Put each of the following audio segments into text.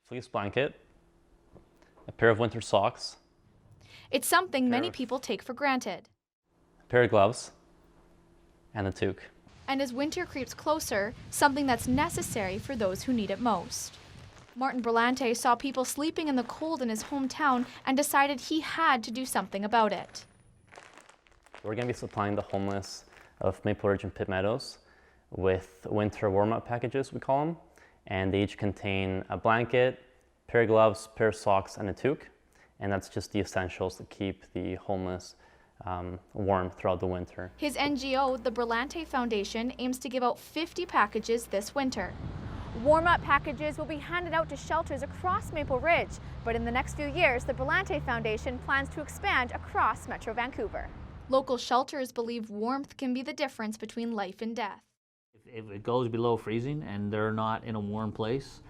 fleece blanket, a pair of winter socks. It's something many people take for granted. A pair of gloves, and a toque. And as winter creeps closer, something that's necessary for those who need it most. Martin Brillante saw people sleeping in the cold in his hometown and decided he had to do something about it. We're going to be supplying the homeless of Maple Ridge and Pitt Meadows with winter warm-up packages, we call them. And they each contain a blanket, pair of gloves, pair of socks, and a toque. And that's just the essentials to keep the homeless warm throughout the winter. His NGO, the Brillante Foundation, aims to give out 50 packages this winter. Warm-up packages will be handed out to shelters across Maple Ridge, but in the next few years, the Brillante Foundation plans to expand across Metro Vancouver. Local shelters believe warmth can be the difference between life and death. If it goes below freezing and they're not in a warm place,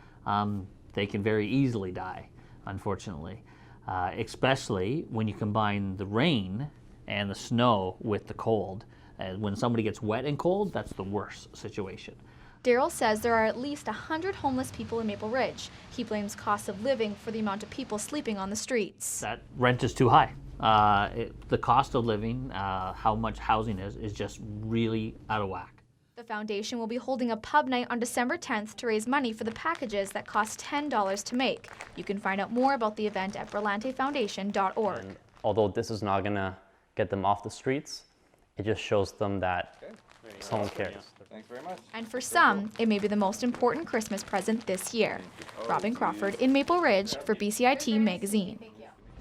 they can very easily die, unfortunately. Especially when you combine the rain and the snow with the cold. When somebody gets wet and cold, that's the worst situation. Daryl says there are at least 100 homeless people in Maple Ridge. He blames cost of living for the amount of people sleeping on the streets. That rent is too high. The cost of living, how much housing is just really out of whack. The foundation will be holding a pub night on December 10th to raise money for the packages that cost $10 to make. You can find out more about the event at brillantefoundation.org. And although this is not going to get them off the streets, it just shows them that someone cares. Thanks very much. And for some, it may be the most important Christmas present this year. Robyn Crawford in Maple Ridge for BCIT Magazine.